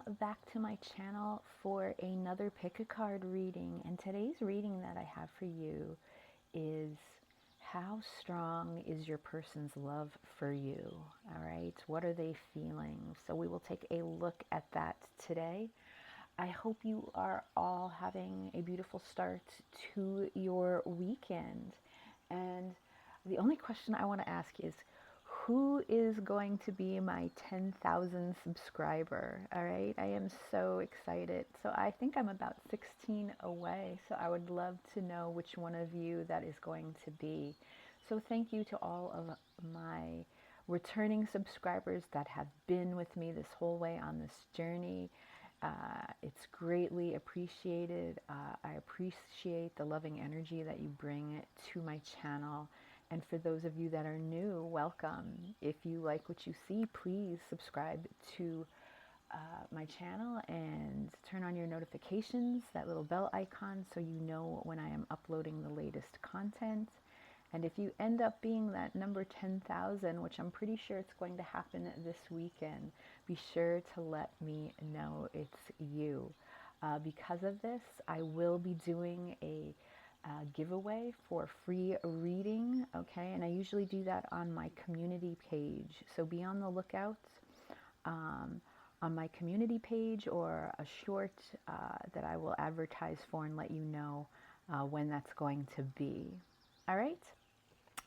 welcome back to my channel for another pick a card reading. And today's reading that I have for you is how strong is your person's love for you? All right, what are they feeling? So we will take a look at that today. I hope you are all having a beautiful start to your weekend. And the only question I want to ask is, who is going to be my 10,000 subscriber? All right, I am so excited. So I think I'm about 16 away. So I would love to know which one of you that is going to be. So thank you to all of my returning subscribers that have been with me this whole way on this journey. It's greatly appreciated. I appreciate the loving energy that you bring to my channel. And for those of you that are new, welcome. If you like what you see, please subscribe to my channel and turn on your notifications, that little bell icon, so you know when I am uploading the latest content. And if you end up being that number 10,000, which I'm pretty sure it's going to happen this weekend, be sure to let me know it's you. Because of this, I will be doing a giveaway for free reading, okay? And I usually do that on my community page. So be on the lookout on my community page, or a short that I will advertise for and let you know when that's going to be. All right?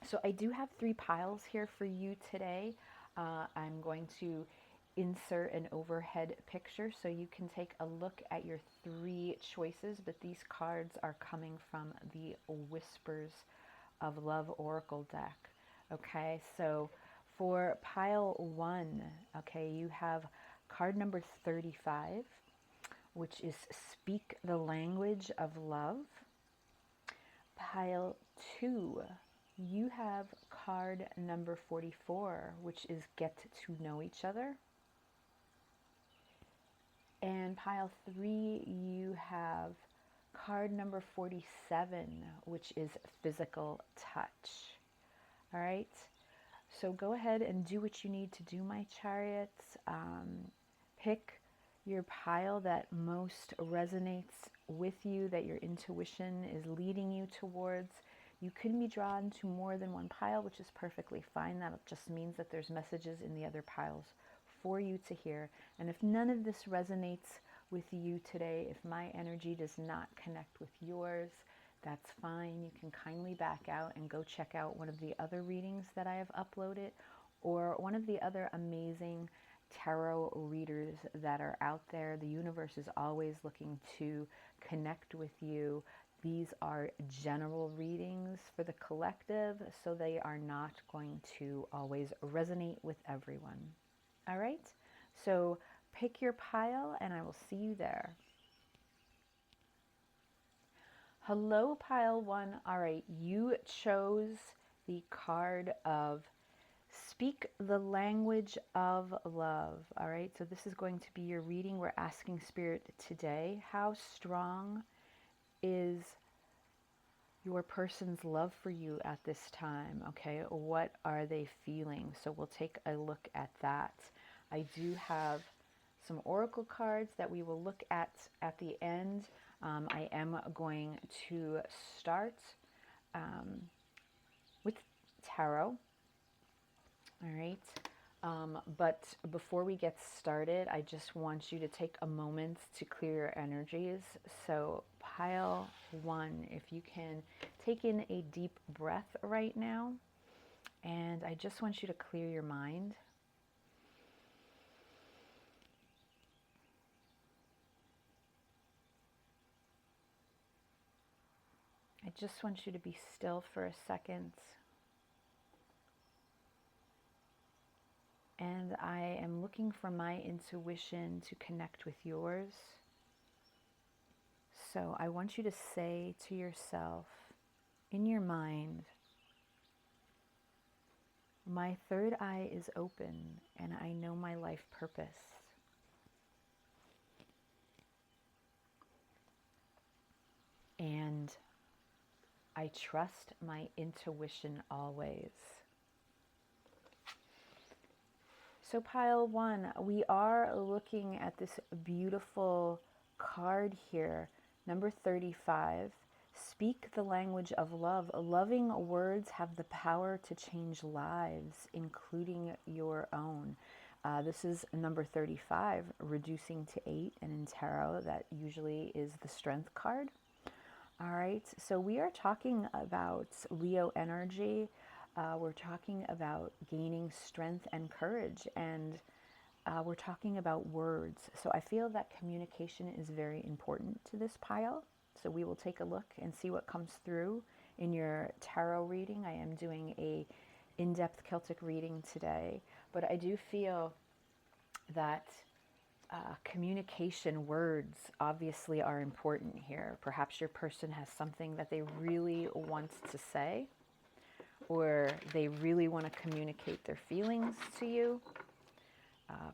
So I do have 3 piles here for you today. I'm going to insert an overhead picture so you can take a look at your 3 choices, but these cards are coming from the Whispers of Love Oracle deck. Okay, so for pile 1, okay, you have card number 35, which is Speak the Language of Love. Pile 2, you have card number 44, which is Get to Know Each Other. And pile 3, you have card number 47, which is Physical Touch. All right, so go ahead and do what you need to do, my chariots. Pick your pile that most resonates with you, that your intuition is leading you towards. You can be drawn to more than one pile, which is perfectly fine. That just means that there's messages in the other piles for you to hear. And if none of this resonates with you today, if my energy does not connect with yours, that's fine. You can kindly back out and go check out one of the other readings that I have uploaded, or one of the other amazing tarot readers that are out there. The universe is always looking to connect with you. These are general readings for the collective, so they are not going to always resonate with everyone. All right, so pick your pile and I will see you there. Hello, pile 1. All right, you chose the card of Speak the Language of Love. All right, so this is going to be your reading. We're asking Spirit today, how strong is your person's love for you at this time? Okay, what are they feeling? So we'll take a look at that. I do have some oracle cards that we will look at the end. I am going to start with tarot. All right. But before we get started, I just want you to take a moment to clear your energies. So pile 1, if you can take in a deep breath right now, and I just want you to clear your mind. I just want you to be still for a second. And I am looking for my intuition to connect with yours. So I want you to say to yourself, in your mind, my third eye is open and I know my life purpose. And I trust my intuition always. So pile one, we are looking at this beautiful card here, number 35. Speak the language of love. Loving words have the power to change lives, including your own. This is number 35, reducing to 8, and in tarot, that usually is the strength card. All right, so we are talking about Leo energy. We're talking about gaining strength and courage, and we're talking about words. So I feel that communication is very important to this pile. So we will take a look and see what comes through in your tarot reading. I am doing a in-depth Celtic reading today, but I do feel that communication, words obviously are important here. Perhaps your person has something that they really want to say, or they really want to communicate their feelings to you.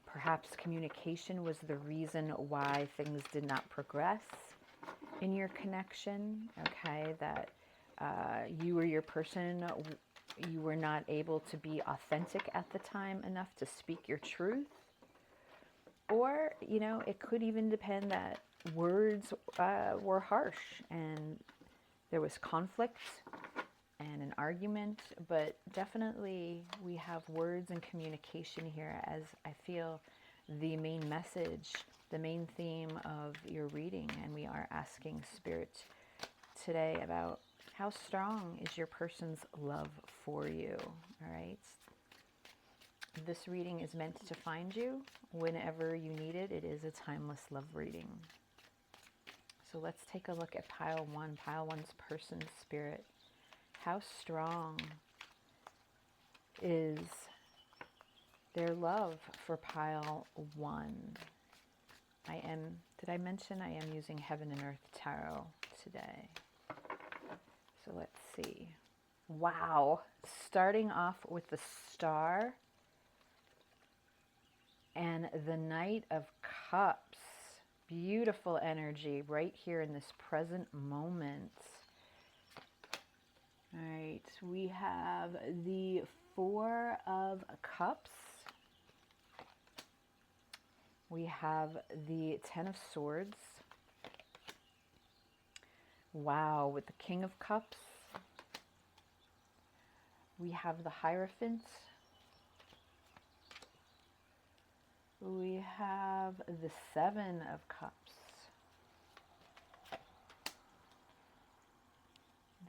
Perhaps communication was the reason why things did not progress in your connection, okay? That you or your person, you were not able to be authentic at the time enough to speak your truth. Or, you know, it could even depend that words were harsh and there was conflict and an argument, but definitely we have words and communication here as I feel the main message, the main theme of your reading. And we are asking Spirit today about how strong is your person's love for you, all right? This reading is meant to find you whenever you need it. It is a timeless love reading. So let's take a look at pile one, pile one's person's spirit. How strong is their love for pile one? Did I mention I am using Heaven and Earth Tarot today? So let's see. Wow, starting off with the Star and the Knight of Cups. Beautiful energy right here in this present moment. All right, we have the Four of Cups. We have the Ten of Swords. Wow, with the King of Cups. We have the Hierophant. We have the Seven of Cups.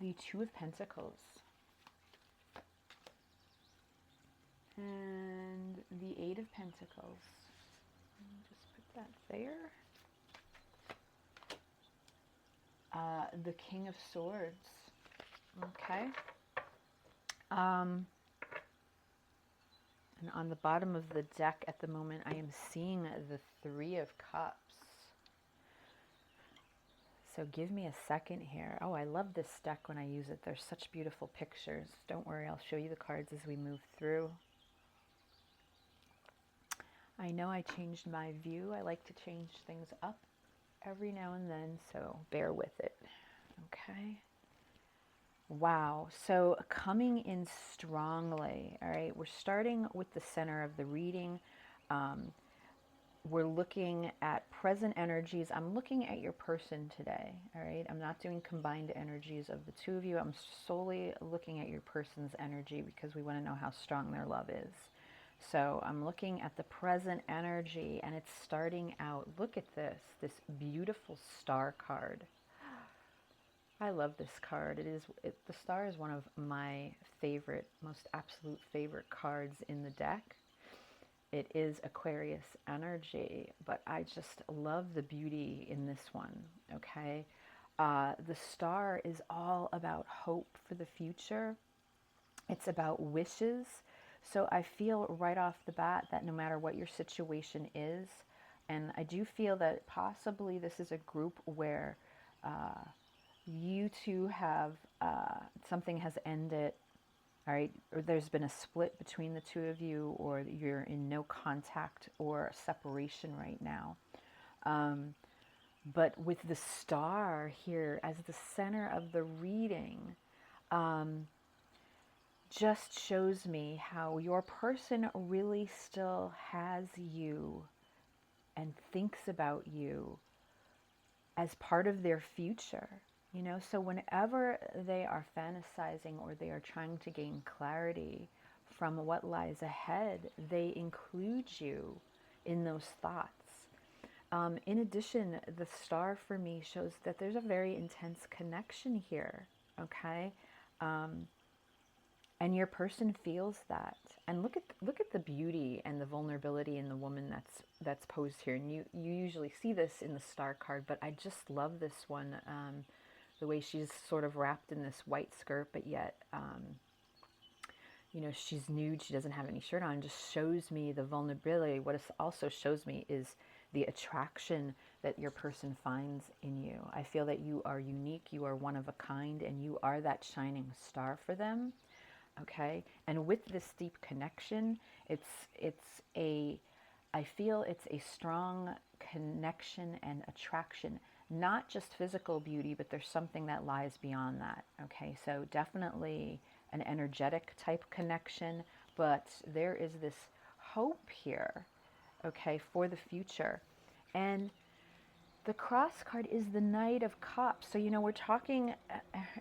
The Two of Pentacles. And the Eight of Pentacles. Just put that there. The King of Swords. Okay. And on the bottom of the deck at the moment, I am seeing the Three of Cups. So give me a second here. Oh, I love this deck when I use it. There's such beautiful pictures. Don't worry, I'll show you the cards as we move through. I know I changed my view. I like to change things up every now and then, so bear with it. Okay. Wow, so coming in strongly, all right, we're starting with the center of the reading. We're looking at present energies. I'm looking at your person today, all right? I'm not doing combined energies of the two of you. I'm solely looking at your person's energy because we want to know how strong their love is. So I'm looking at the present energy, and it's starting out. Look at this beautiful Star card. I love this card. The Star is one of my favorite, most absolute favorite cards in the deck. It is Aquarius energy, but I just love the beauty in this one, okay? The Star is all about hope for the future. It's about wishes. So I feel right off the bat that no matter what your situation is, and I do feel that possibly this is a group where you two have, something has ended, all right, or there's been a split between the two of you, or you're in no contact or separation right now. But with the Star here as the center of the reading, just shows me how your person really still has you and thinks about you as part of their future. You know, so whenever they are fantasizing or they are trying to gain clarity from what lies ahead, they include you in those thoughts. In addition, the star for me shows that there's a very intense connection here, okay? Um, and your person feels that. And look at the beauty and the vulnerability in the woman that's posed here. And you usually see this in the star card, but I just love this one. The way she's sort of wrapped in this white skirt, but yet you know, she's nude, she doesn't have any shirt on, just shows me the vulnerability. What it also shows me is the attraction that your person finds in you. I feel that you are unique, you are one of a kind, and you are that shining star for them. Okay? And with this deep connection, I feel it's a strong connection and attraction, not just physical beauty, but there's something that lies beyond that. Okay, so definitely an energetic type connection, but there is this hope here, okay, for the future. And the cross card is the Knight of Cups. So, you know, we're talking,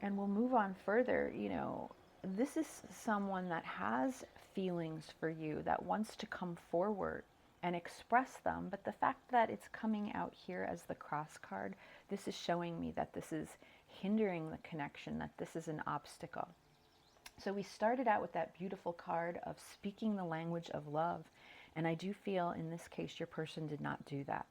and we'll move on further, you know, this is someone that has feelings for you, that wants to come forward and express them. But the fact that it's coming out here as the cross card, this is showing me that this is hindering the connection, that this is an obstacle. So we started out with that beautiful card of speaking the language of love. And I do feel in this case, your person did not do that.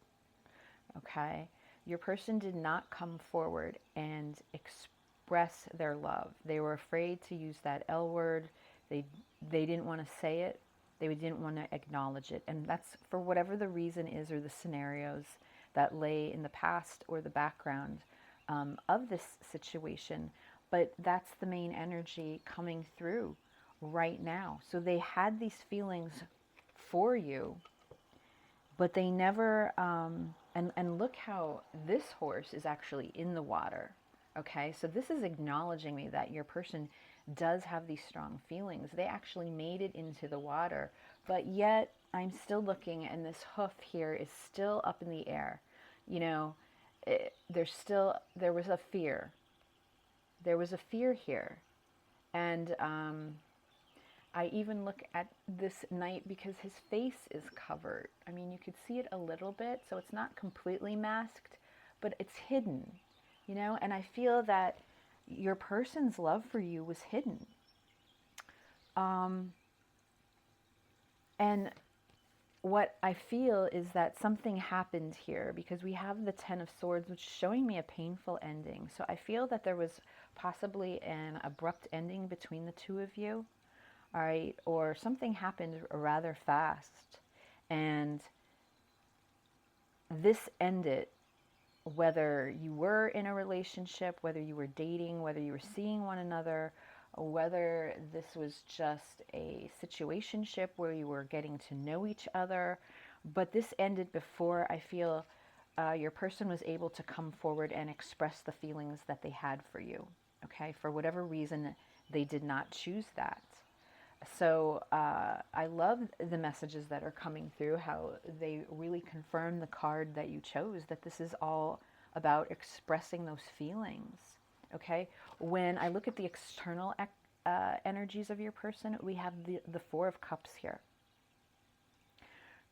Okay? Your person did not come forward and express their love. They were afraid to use that L word. They didn't want to say it. They didn't want to acknowledge it. And that's for whatever the reason is, or the scenarios that lay in the past or the background of this situation. But that's the main energy coming through right now. So they had these feelings for you, but they never, and look how this horse is actually in the water. Okay, so this is acknowledging me that your person does have these strong feelings. They actually made it into the water, but yet I'm still looking, and this hoof here is still up in the air. You know, there was a fear. There was a fear here. And I even look at this knight because his face is covered. I mean, you could see it a little bit, so it's not completely masked, but it's hidden, you know? And I feel that your person's love for you was hidden. And what I feel is that something happened here because we have the Ten of Swords, which is showing me a painful ending. So I feel that there was possibly an abrupt ending between the two of you. All right, or something happened rather fast, and this ended, whether you were in a relationship, whether you were dating, whether you were seeing one another, whether this was just a situationship where you were getting to know each other, but this ended before I feel your person was able to come forward and express the feelings that they had for you. Okay, for whatever reason, they did not choose that. So I love the messages that are coming through, how they really confirm the card that you chose, that this is all about expressing those feelings, okay? When I look at the external energies of your person, we have the Four of Cups here,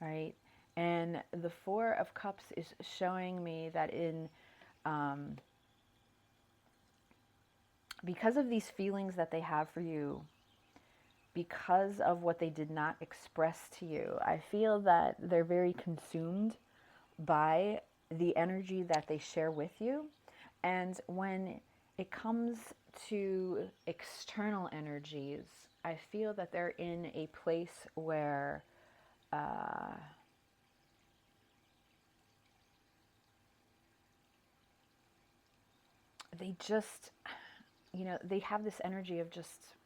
right? And the Four of Cups is showing me that because of these feelings that they have for you, because of what they did not express to you, I feel that they're very consumed by the energy that they share with you. And when it comes to external energies, I feel that they're in a place where they just, you know, they have this energy of just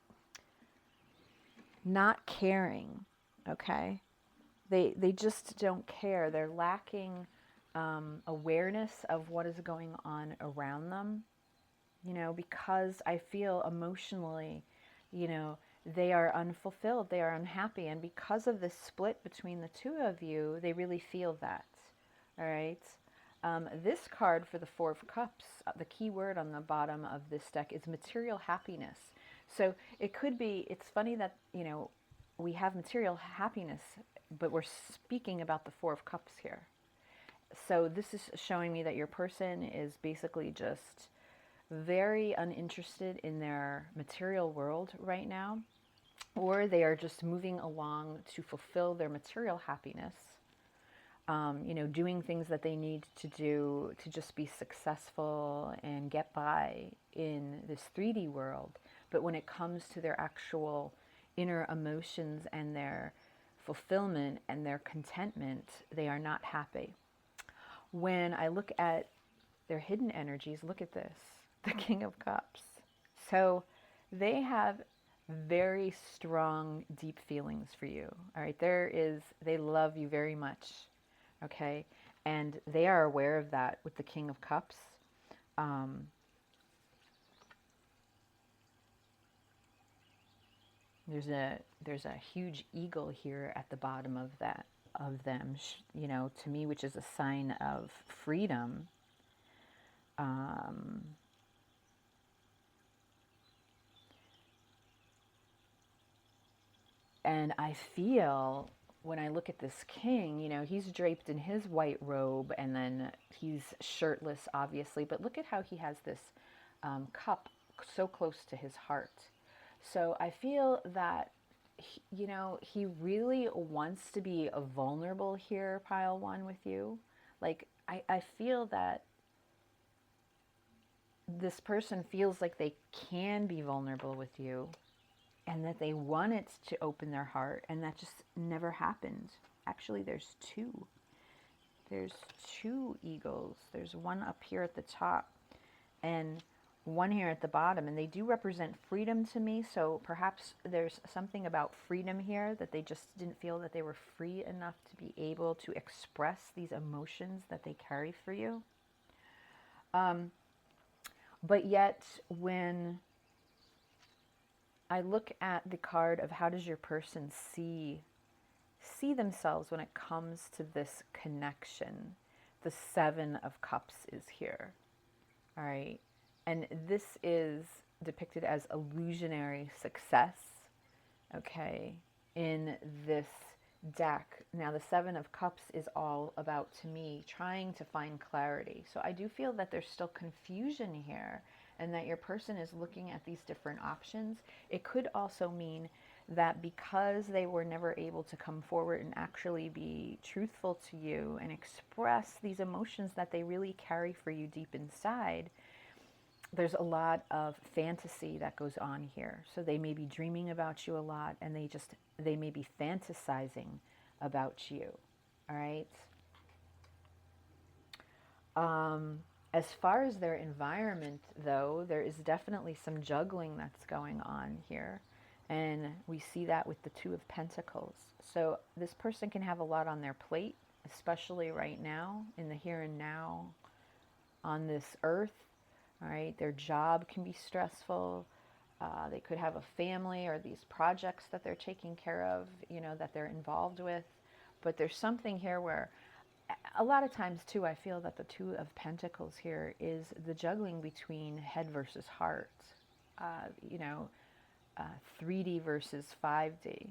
not caring, okay? They just don't care. They're lacking awareness of what is going on around them, you know, because I feel emotionally, you know, they are unfulfilled, they are unhappy, and because of this split between the two of you, they really feel that. All right. This card for the Four of Cups, the key word on the bottom of this deck is material happiness. So it could be, it's funny that, you know, we have material happiness, but we're speaking about the Four of Cups here. So this is showing me that your person is basically just very uninterested in their material world right now, or they are just moving along to fulfill their material happiness, you know, doing things that they need to do to just be successful and get by in this 3D world. But when it comes to their actual inner emotions and their fulfillment and their contentment, they are not happy. When I look at their hidden energies, look at this, the King of Cups. So they have very strong, deep feelings for you. All right, they love you very much. Okay, and they are aware of that with the King of Cups. There's a huge eagle here at the bottom of them, you know, to me, which is a sign of freedom. And I feel when I look at this king, you know, he's draped in his white robe and then he's shirtless, obviously, but look at how he has this cup so close to his heart. So I feel that, you know, he really wants to be a vulnerable here, pile one, with you. Like, I feel that this person feels like they can be vulnerable with you and that they wanted to open their heart, and that just never happened. Actually, there's two. There's two eagles. There's one up here at the top and one here at the bottom, and they do represent freedom to me. So perhaps there's something about freedom here, that they just didn't feel that they were free enough to be able to express these emotions that they carry for you. But yet, when I look at the card of how does your person see themselves when it comes to this connection, the Seven of Cups is here. All right. And this is depicted as illusionary success, okay, in this deck. Now, the Seven of Cups is all about, to me, trying to find clarity. So I do feel that there's still confusion here and that your person is looking at these different options. It could also mean that because they were never able to come forward and actually be truthful to you and express these emotions that they really carry for you deep inside, there's a lot of fantasy that goes on here. So they may be dreaming about you a lot, and they may be fantasizing about you. All right. As far as their environment, though, there is definitely some juggling that's going on here. And we see that with the Two of Pentacles. So this person can have a lot on their plate, especially right now, in the here and now, on this earth. All right, their job can be stressful. They could have a family or these projects that they're taking care of, you know, that they're involved with. But there's something here where a lot of times, too, I feel that the Two of Pentacles here is the juggling between head versus heart, you know, 3D versus 5D,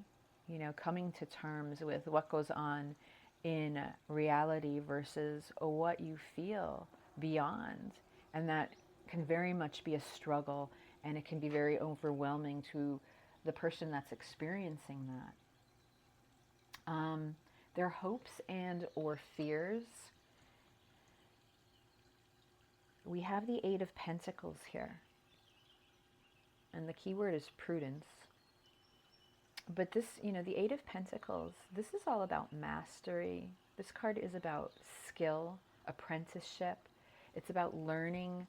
you know, coming to terms with what goes on in reality versus what you feel beyond. And that can very much be a struggle, and it can be very overwhelming to the person that's experiencing that. Their hopes and or fears. We have the Eight of Pentacles here, and the key word is prudence. But this, you know, the Eight of Pentacles, this is all about mastery. This card is about skill, apprenticeship. It's about learning.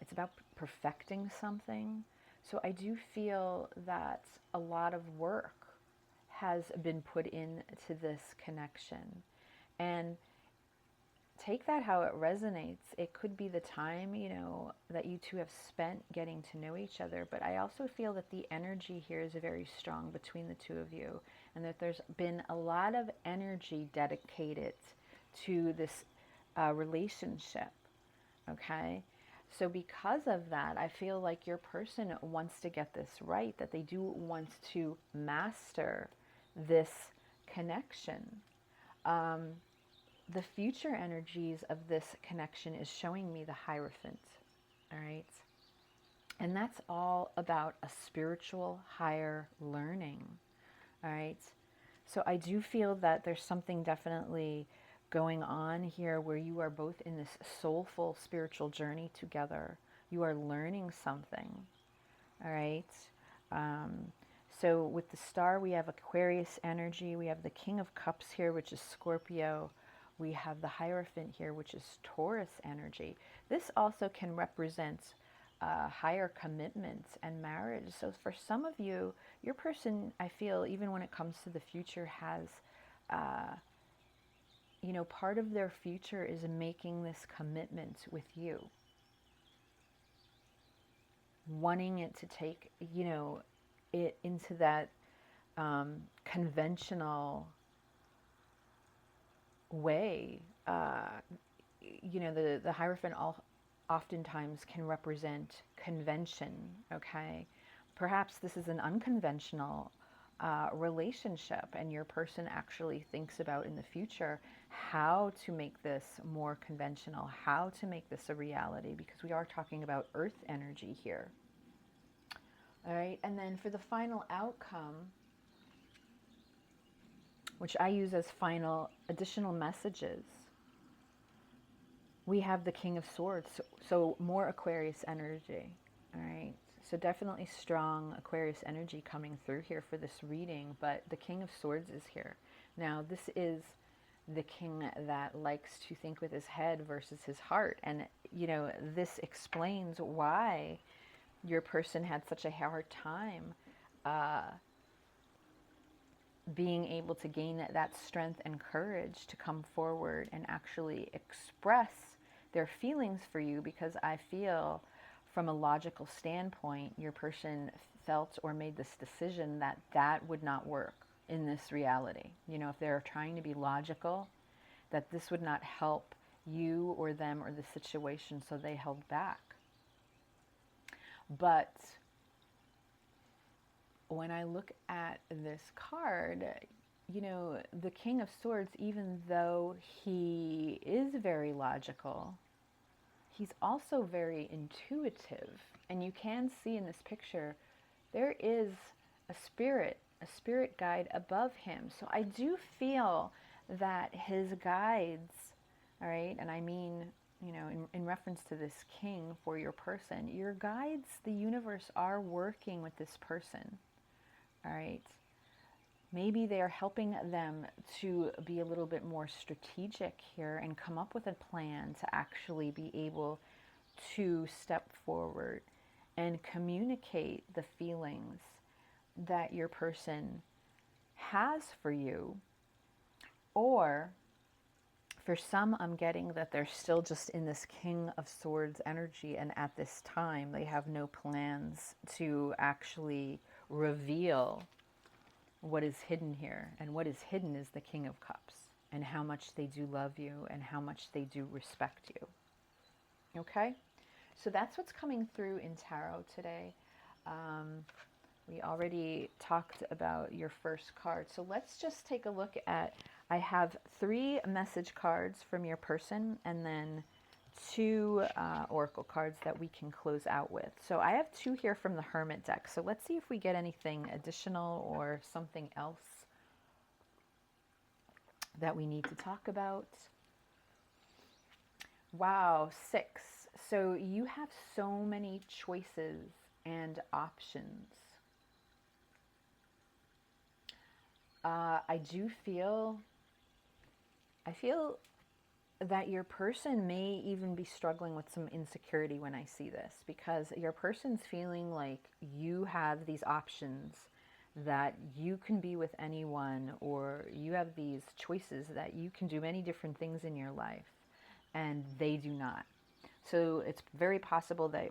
It's about perfecting something. So I do feel that a lot of work has been put into this connection. And take that how it resonates. It could be the time, that you two have spent getting to know each other. But I also feel that the energy here is very strong between the two of you, and that there's been a lot of energy dedicated to this relationship. Okay? So, because of that, I feel like your person wants to get this right, that they do want to master this connection. The future energies of this connection is showing me the Hierophant, all right? And that's all about a spiritual higher learning, all right? So I do feel that there's something definitely going on here where you are both in this soulful spiritual journey together. You are learning something, all right? So with the star, we have Aquarius energy. We have the King of Cups here, which is Scorpio. We have the Hierophant here, which is Taurus energy. This also can represent higher commitments and marriage. So for some of you, your person, I feel, even when it comes to the future, has, part of their future is making this commitment with you. Wanting it to take, it into that conventional way. The Hierophant oftentimes can represent convention, okay? Perhaps this is an unconventional relationship, and your person actually thinks about in the future how to make this more conventional, how to make this a reality, because we are talking about earth energy here. All right, and then for the final outcome, which I use as final additional messages, we have the King of Swords, so more Aquarius energy, all right? So definitely strong Aquarius energy coming through here for this reading, but the King of Swords is here. Now, this is the king that likes to think with his head versus his heart, and, this explains why your person had such a hard time being able to gain that strength and courage to come forward and actually express their feelings for you, because I feel from a logical standpoint, your person felt or made this decision that that would not work in this reality. If they're trying to be logical, that this would not help you or them or the situation, so they held back. But when I look at this card, the King of Swords, even though he is very logical, he's also very intuitive. And you can see in this picture, there is a spirit guide above him. So I do feel that his guides, all right, and I mean, in reference to this king for your person, your guides, the universe, are working with this person, all right? Maybe they are helping them to be a little bit more strategic here and come up with a plan to actually be able to step forward and communicate the feelings that your person has for you. Or for some, I'm getting that they're still just in this King of Swords energy, and at this time they have no plans to actually reveal what is hidden here. And what is hidden is the King of Cups, and how much they do love you and how much they do respect you. Okay? So that's what's coming through in tarot today. We already talked about your first card. So let's just take a look at, I have 3 message cards from your person, and then 2 oracle cards that we can close out with. So I have 2 here from the Hermit deck. So let's see if we get anything additional or something else that we need to talk about. Wow, 6. So you have so many choices and options. I feel that your person may even be struggling with some insecurity when I see this, because your person's feeling like you have these options, that you can be with anyone, or you have these choices that you can do many different things in your life. and they do not. So it's very possible that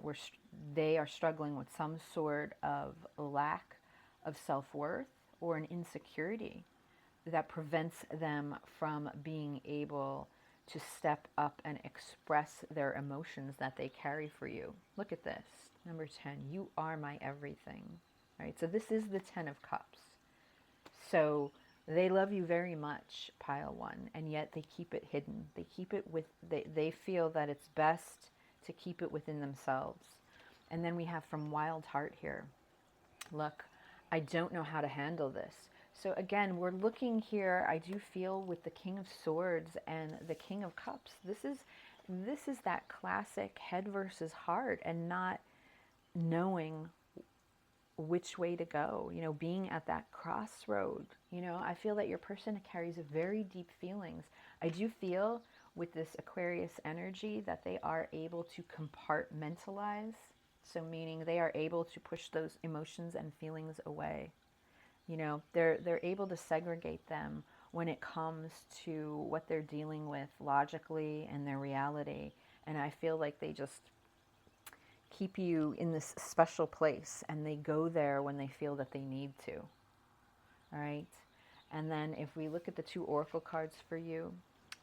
they are struggling with some sort of lack of self-worth or an insecurity that prevents them from being able to step up and express their emotions that they carry for you. Look at this. Number 10, you are my everything. Right? So this is the 10 of Cups. So they love you very much, pile 1, and yet they keep it hidden. They keep it they feel that it's best to keep it within themselves. And then we have from Wild Heart here. Look, I don't know how to handle this. So again, we're looking here, I do feel, with the King of Swords and the King of Cups. This is that classic head versus heart, and not knowing which way to go, you know, being at that crossroad. You know, I feel that your person carries very deep feelings. I do feel with this Aquarius energy that they are able to compartmentalize. So meaning they are able to push those emotions and feelings away. You know, they're able to segregate them when it comes to what they're dealing with logically and their reality. And I feel like they just keep you in this special place, and they go there when they feel that they need to. All right. And then if we look at the 2 oracle cards for you,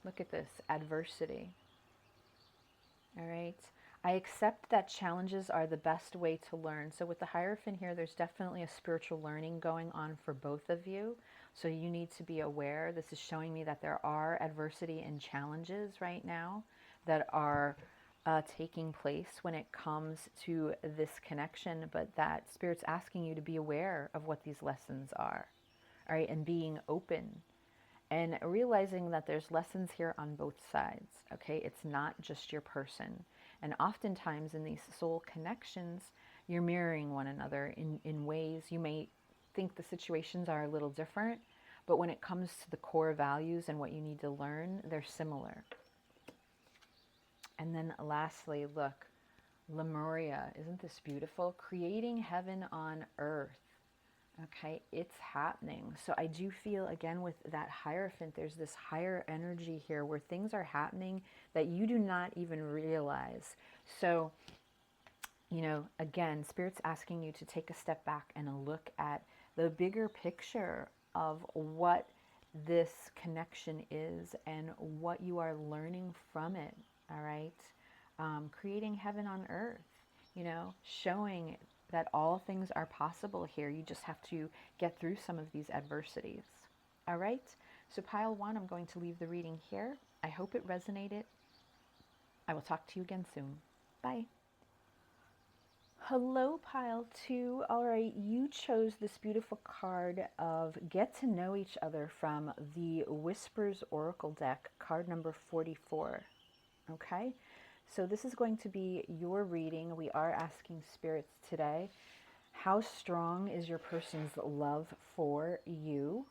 look at this, adversity. All right. I accept that challenges are the best way to learn. So with the Hierophant here, there's definitely a spiritual learning going on for both of you. So you need to be aware. This is showing me that there are adversity and challenges right now that are taking place when it comes to this connection, but that Spirit's asking you to be aware of what these lessons are. All right, and being open and realizing that there's lessons here on both sides. Okay, it's not just your person. And oftentimes in these soul connections, you're mirroring one another in ways you may think the situations are a little different, but when it comes to the core values and what you need to learn, they're similar. And then lastly, look, Lemuria, isn't this beautiful? Creating heaven on earth. Okay, it's happening. So I do feel, again, with that Hierophant, there's this higher energy here where things are happening that you do not even realize. So, you know, again, Spirit's asking you to take a step back and look at the bigger picture of what this connection is and what you are learning from it. All right, creating heaven on earth, you know, showing that all things are possible here. You just have to get through some of these adversities. All right, so pile 1, I'm going to leave the reading here. I hope it resonated. I will talk to you again soon. Bye. Hello, pile 2. All right, you chose this beautiful card of Get to Know Each Other from the Whispers Oracle deck, card number 44. Okay, so this is going to be your reading. We are asking spirits today, how strong is your person's love for you?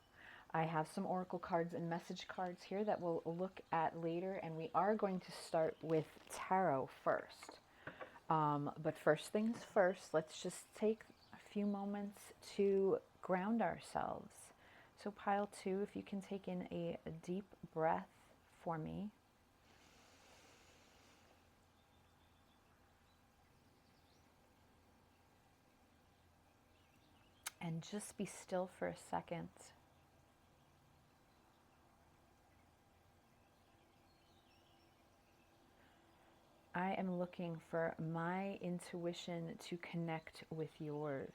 I have some oracle cards and message cards here that we'll look at later, and we are going to start with tarot first. But first things first, let's just take a few moments to ground ourselves. So pile 2, if you can take in a deep breath for me. And just be still for a second. I am looking for my intuition to connect with yours,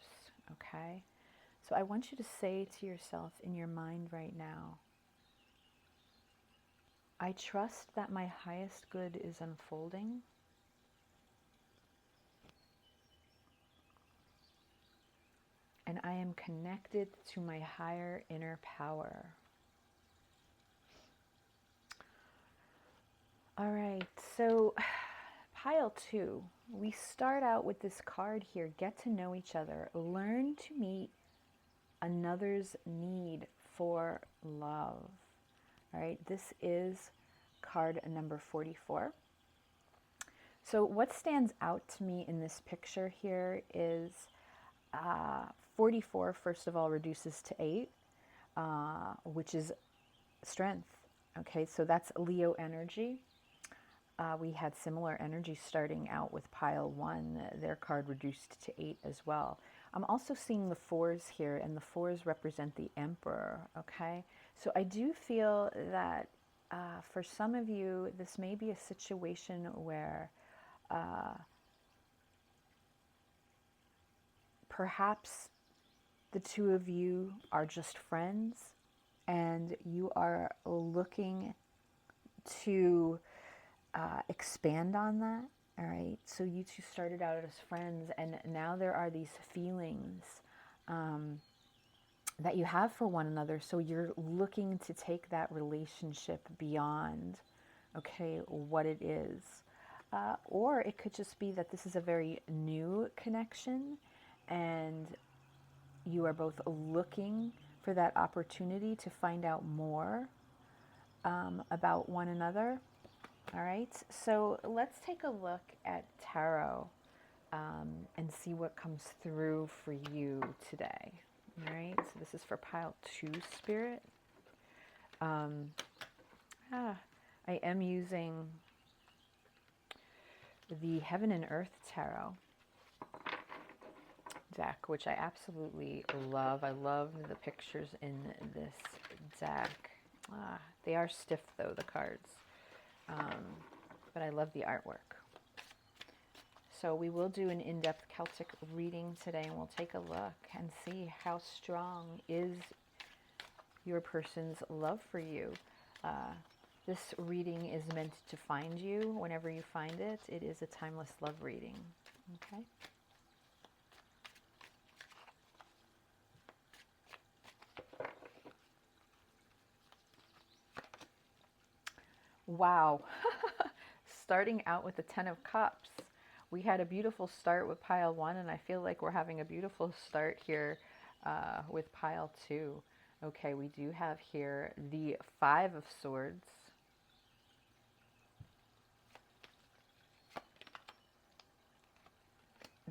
okay? So I want you to say to yourself in your mind right now, I trust that my highest good is unfolding. And I am connected to my higher inner power. All right, so pile 2, we start out with this card here, get to know each other, learn to meet another's need for love. All right, this is card number 44. So what stands out to me in this picture here is 44, first of all, reduces to 8, which is strength. Okay, so that's Leo energy. we had similar energy starting out with pile 1, their card reduced to 8 as well. I'm also seeing the 4s here, and the 4s represent the Emperor, okay? So I do feel that for some of you, this may be a situation where perhaps the two of you are just friends and you are looking to expand on that. All right, so you two started out as friends, and now there are these feelings that you have for one another. So you're looking to take that relationship beyond, okay, what it is. Or it could just be that this is a very new connection, and you are both looking for that opportunity to find out more about one another. All right, so let's take a look at tarot and see what comes through for you today. All right, so this is for pile 2, Spirit. I am using the Heaven and Earth Tarot deck, which I absolutely love. I love the pictures in this deck. They are stiff though, the cards. But I love the artwork. So we will do an in-depth Celtic reading today, and we'll take a look and see how strong is your person's love for you. This reading is meant to find you whenever you find it. It is a timeless love reading. Okay? Wow. Starting out with the 10 of Cups. We had a beautiful start with pile 1, and I feel like we're having a beautiful start here with pile 2. Okay, we do have here the 5 of Swords.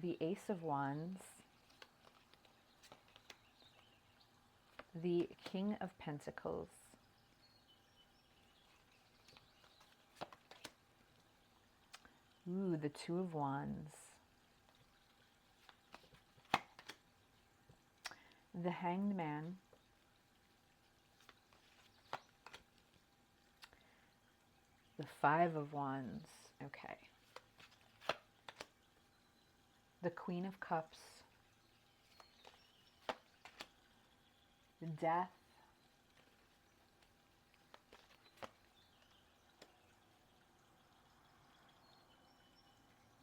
The Ace of Wands. The King of Pentacles. Ooh, the 2 of Wands. The Hanged Man. The 5 of Wands. Okay. The Queen of Cups. The Death.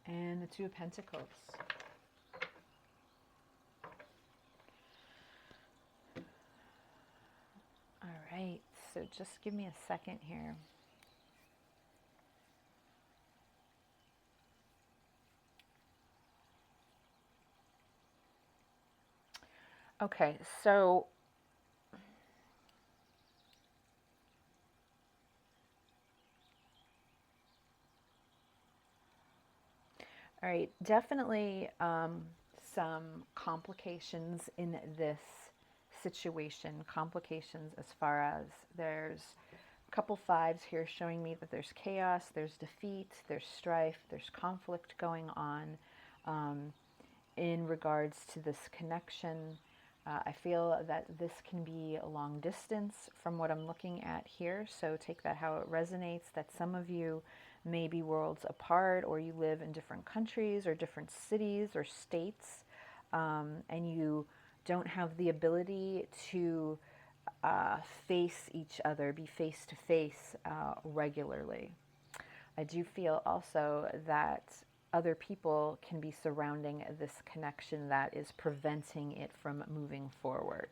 And the 2 of Pentacles. All right, so just give me a second here. Okay, so all right, definitely some complications in this situation. Complications as far as there's a couple 5s here showing me that there's chaos, there's defeat, there's strife, there's conflict going on in regards to this connection. I feel that this can be a long distance from what I'm looking at here, so take that how it resonates, that some of you may be worlds apart, or you live in different countries or different cities or states, and you don't have the ability to face each other, be face to face regularly. I do feel also that other people can be surrounding this connection that is preventing it from moving forward.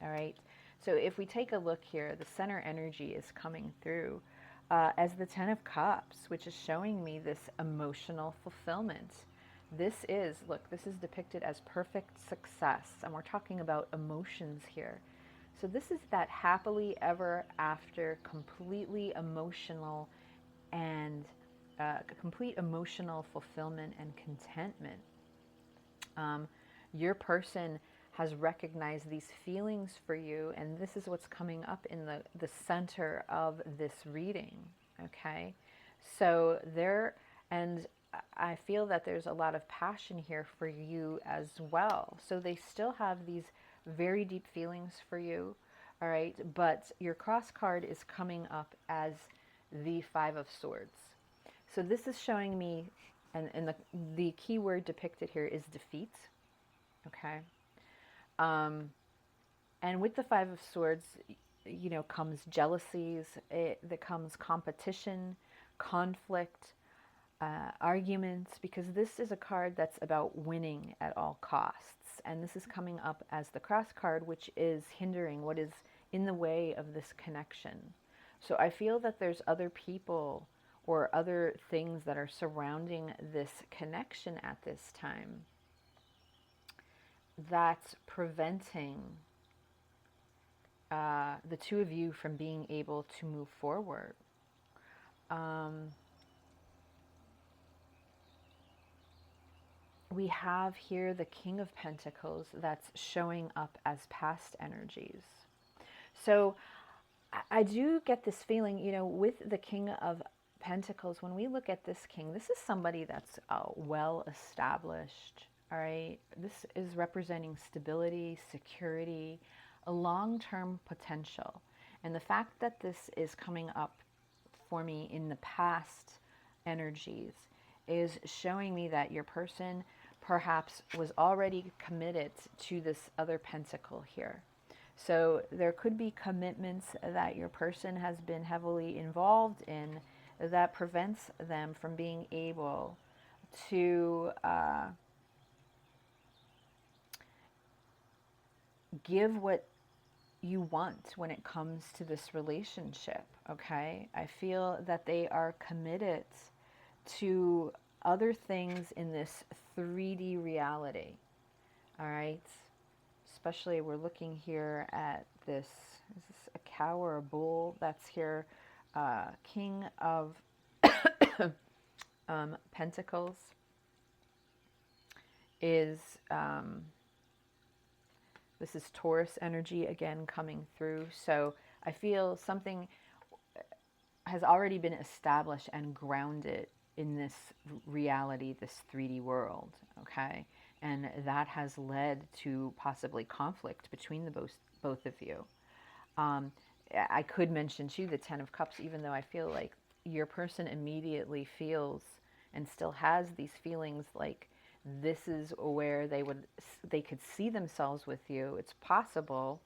All right. So if we take a look here, the center energy is coming through as the 10 of Cups, which is showing me this emotional fulfillment. This is, look, this is depicted as perfect success, and we're talking about emotions here. So this is that happily ever after, completely emotional and complete emotional fulfillment and contentment. Your person has recognized these feelings for you, and this is what's coming up in the center of this reading, okay? So and I feel that there's a lot of passion here for you as well. So they still have these very deep feelings for you, all right? But your cross card is coming up as the Five of Swords. So this is showing me, and the key word depicted here is defeat, okay? Um, and with the Five of Swords, comes jealousies, there comes competition, conflict, arguments, because this is a card that's about winning at all costs. And this is coming up as the cross card, which is hindering, what is in the way of this connection. So I feel that there's other people or other things that are surrounding this connection at this time that's preventing the two of you from being able to move forward. We have here the King of Pentacles that's showing up as past energies. So I do get this feeling, with the King of Pentacles, when we look at this king, this is somebody that's well established, all right? This is representing stability, security, a long-term potential. And the fact that this is coming up for me in the past energies is showing me that your person perhaps was already committed to this other pentacle here. So there could be commitments that your person has been heavily involved in that prevents them from being able to give what you want when it comes to this relationship, okay? I feel that they are committed to other things in this 3D reality, all right? Especially we're looking here at this, is this a cow or a bull? That's here, King of Pentacles is, this is Taurus energy again coming through. So I feel something has already been established and grounded in this reality, this 3D world, okay? And that has led to possibly conflict between the both of you. I could mention too the Ten of Cups, even though I feel like your person immediately feels and still has these feelings like this is where they could see themselves with you. It's possible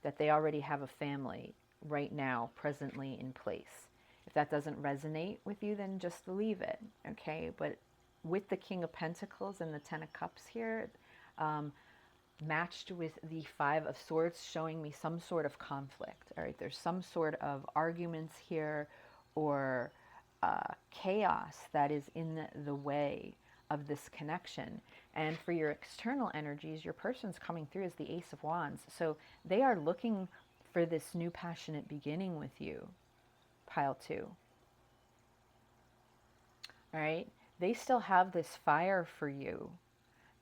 that they already have a family right now, presently in place. If that doesn't resonate with you, then just leave it, okay? But with the King of Pentacles and the Ten of Cups here, matched with the Five of Swords, showing me some sort of conflict, all right? There's some sort of arguments here or chaos that is in the way of this connection. And for your external energies, your person's coming through as the Ace of Wands. So they are looking for this new passionate beginning with you, pile two. All right? They still have this fire for you.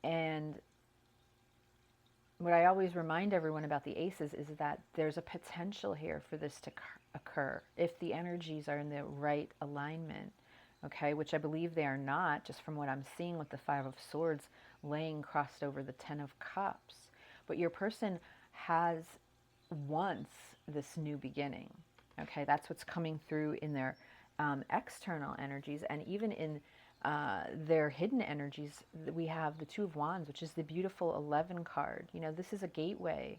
And what I always remind everyone about the aces is that there's a potential here for this to occur if the energies are in the right alignment, okay, which I believe they are not, just from what I'm seeing with the Five of Swords laying crossed over the Ten of Cups. But your person wants this new beginning, okay? That's what's coming through in their external energies, and even in their hidden energies. We have the Two of Wands, which is the beautiful 11 card. This is a gateway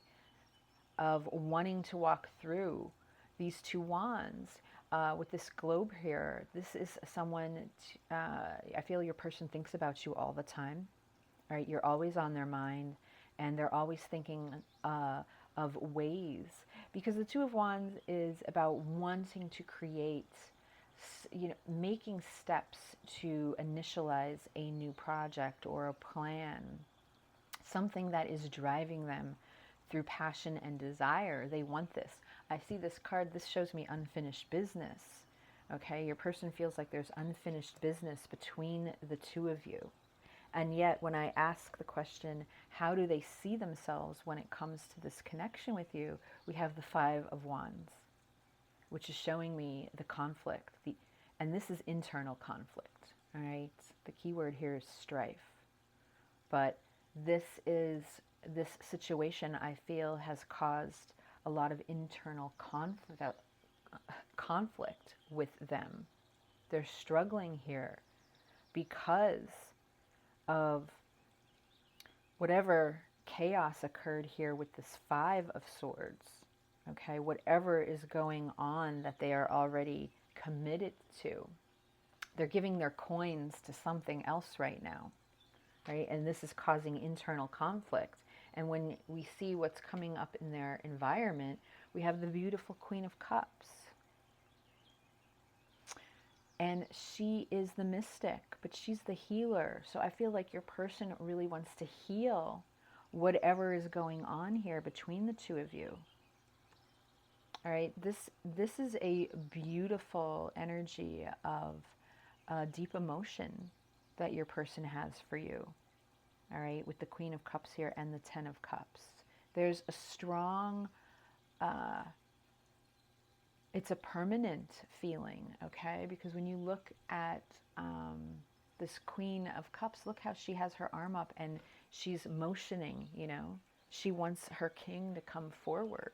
of wanting to walk through these two wands with this globe here. This is someone, I feel your person thinks about you all the time, right? You're always on their mind, and they're always thinking of ways, because the Two of Wands is about wanting to create, making steps to initialize a new project or a plan, something that is driving them through passion and desire. They want this. I see this card, this shows me unfinished business. Okay, your person feels like there's unfinished business between the two of you. And yet, when I ask the question, how do they see themselves when it comes to this connection with you, we have the Five of Wands, which is showing me the conflict. And this is internal conflict, all right? The key word here is strife. But this situation, I feel, has caused a lot of internal conflict with them. They're struggling here because of whatever chaos occurred here with this Five of Swords. Okay, whatever is going on that they are already committed to. They're giving their coins to something else right now, right? And this is causing internal conflict. And when we see what's coming up in their environment, we have the beautiful Queen of Cups. And she is the mystic, but she's the healer. So I feel like your person really wants to heal whatever is going on here between the two of you. All right, this is a beautiful energy of deep emotion that your person has for you. All right, with the Queen of Cups here and the Ten of Cups. There's a strong, it's a permanent feeling, okay? Because when you look at this Queen of Cups, look how she has her arm up and she's motioning, you know? She wants her king to come forward.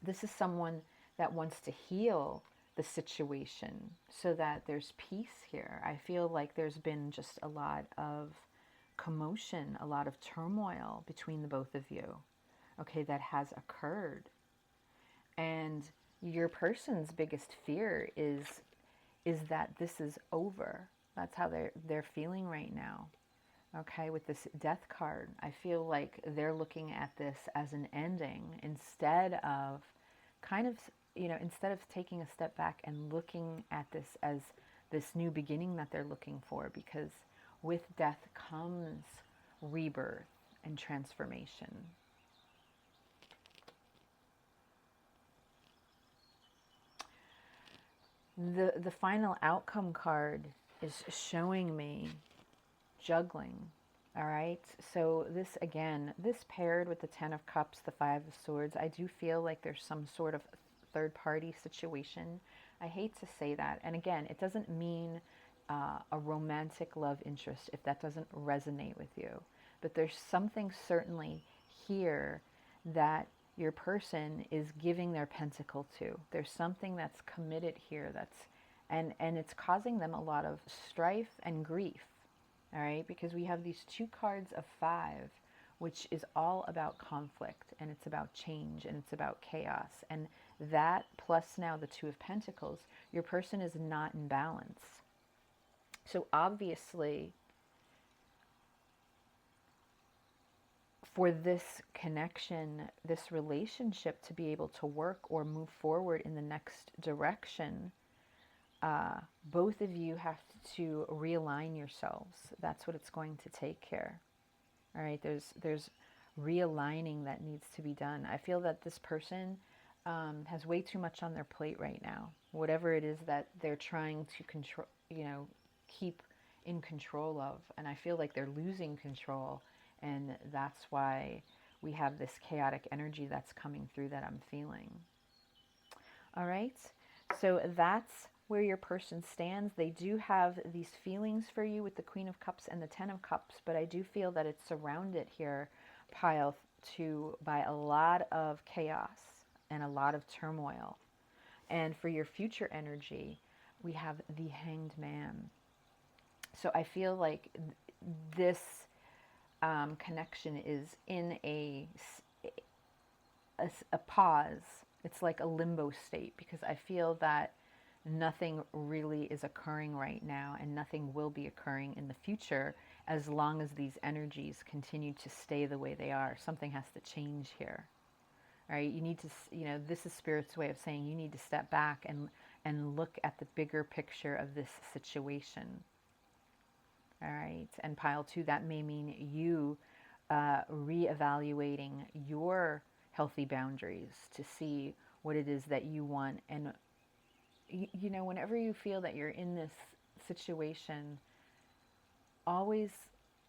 This is someone that wants to heal the situation so that there's peace here. I feel like there's been just a lot of commotion, a lot of turmoil between the both of you, okay, that has occurred. And your person's biggest fear is that this is over. That's how they're feeling right now. Okay, with this Death card, I feel like they're looking at this as an ending instead of kind of, you know, instead of taking a step back and looking at this as this new beginning that they're looking for, because with death comes rebirth and transformation. The final outcome card is showing me juggling. All right, so this again, this paired with the Ten of Cups, the Five of Swords, I do feel like there's some sort of third party situation. I hate to say that. And again, it doesn't mean a romantic love interest if that doesn't resonate with you. But there's something certainly here that your person is giving their pentacle to. There's something that's committed here and it's causing them a lot of strife and grief. All right, because we have these two cards of five, which is all about conflict and it's about change and it's about chaos. And that plus now the Two of Pentacles, your person is not in balance. So obviously, for this connection, this relationship to be able to work or move forward in the next direction, both of you have to realign yourselves. That's what it's going to take here. All right, there's realigning that needs to be done. I feel that this person has way too much on their plate right now. Whatever it is that they're trying to control, you know, keep in control of. And I feel like they're losing control. And that's why we have this chaotic energy that's coming through that I'm feeling. All right, so that's where your person stands. They do have these feelings for you with the Queen of Cups and the Ten of Cups, but I do feel that it's surrounded here, Pile 2, by a lot of chaos and a lot of turmoil. And for your future energy, we have the Hanged Man. So I feel like this connection is in a pause. It's like a limbo state, because I feel that nothing really is occurring right now and nothing will be occurring in the future as long as these energies continue to stay the way they are. Something has to change here. All right, you need to, you know, this is Spirit's way of saying you need to step back and look at the bigger picture of this situation. All right, and Pile 2, that may mean you reevaluating your healthy boundaries to see what it is that you want. And you know, whenever you feel that you're in this situation, always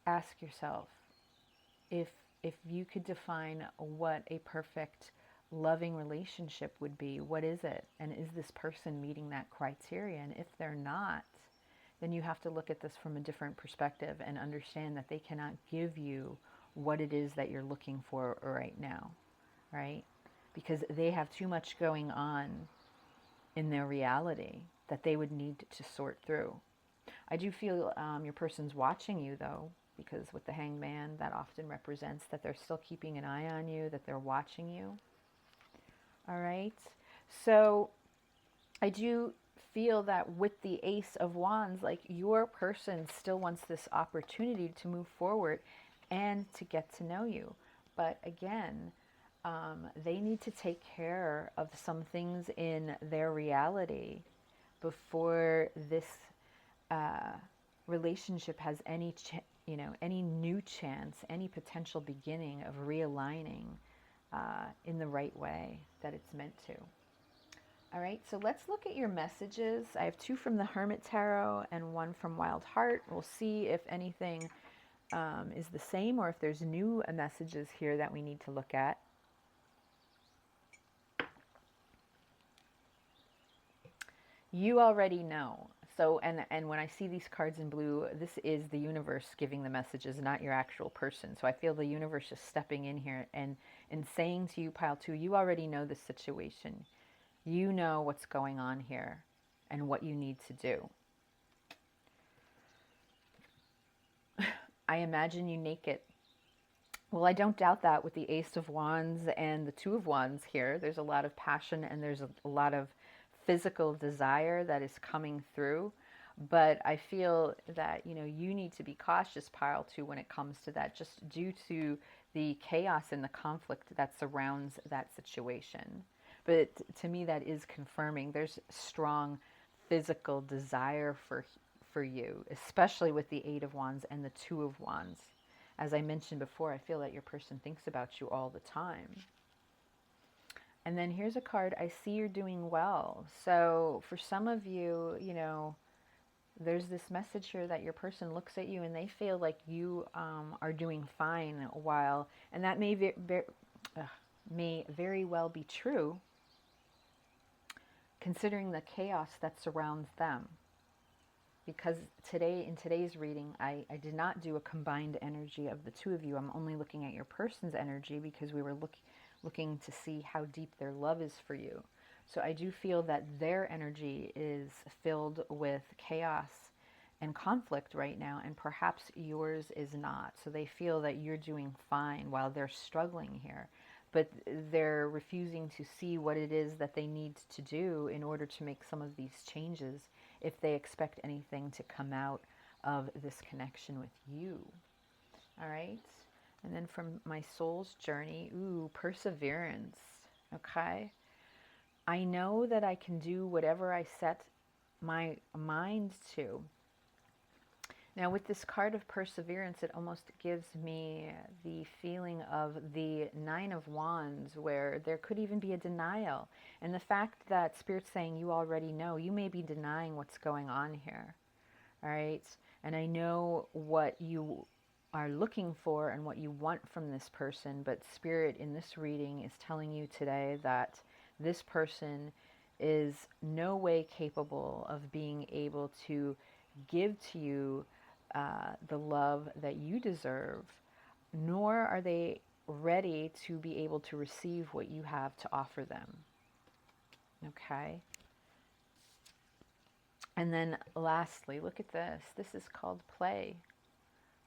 ask yourself if you could define what a perfect loving relationship would be. What is it? And is this person meeting that criteria? And if they're not, then you have to look at this from a different perspective and understand that they cannot give you what it is that you're looking for right now, right? Because they have too much going on in their reality that they would need to sort through. I do feel your person's watching you, though, because with the Hanged Man, that often represents that they're still keeping an eye on you, that they're watching you. All right? So I do feel that with the Ace of Wands, like your person still wants this opportunity to move forward and to get to know you. But again, they need to take care of some things in their reality before this relationship has any, any new chance, any potential beginning of realigning in the right way that it's meant to. All right, so let's look at your messages. I have 2 from the Hermit Tarot and 1 from Wild Heart. We'll see if anything is the same or if there's new messages here that we need to look at. You already know. So, and when I see these cards in blue, this is the universe giving the messages, not your actual person. So I feel the universe is stepping in here and saying to you, Pile 2, you already know the situation. You know what's going on here and what you need to do. I imagine you naked. Well, I don't doubt that with the Ace of Wands and the 2 of Wands here. There's a lot of passion and there's a lot of physical desire that is coming through. But I feel that, you need to be cautious, Pile 2, when it comes to that, just due to the chaos and the conflict that surrounds that situation. But to me, that is confirming there's strong physical desire for you, especially with the 8 of Wands and the 2 of Wands. As I mentioned before, I feel that your person thinks about you all the time. And then here's a card, I see you're doing well. So for some of you, there's this message here that your person looks at you and they feel like you are doing fine while, and that may very well be true, considering the chaos that surrounds them. Because in today's reading, I did not do a combined energy of the 2 of you. I'm only looking at your person's energy because we were looking to see how deep their love is for you. So I do feel that their energy is filled with chaos and conflict right now, and perhaps yours is not. So they feel that you're doing fine while they're struggling here. But they're refusing to see what it is that they need to do in order to make some of these changes if they expect anything to come out of this connection with you. All right? And then from my soul's journey, perseverance. Okay? I know that I can do whatever I set my mind to. Now, with this card of perseverance, it almost gives me the feeling of the 9 of Wands, where there could even be a denial. And the fact that Spirit's saying you already know, you may be denying what's going on here. All right? And I know what you are looking for and what you want from this person, but Spirit in this reading is telling you today that this person is no way capable of being able to give to you the love that you deserve, nor are they ready to be able to receive what you have to offer them. Okay? And then lastly, look at this. This is called play.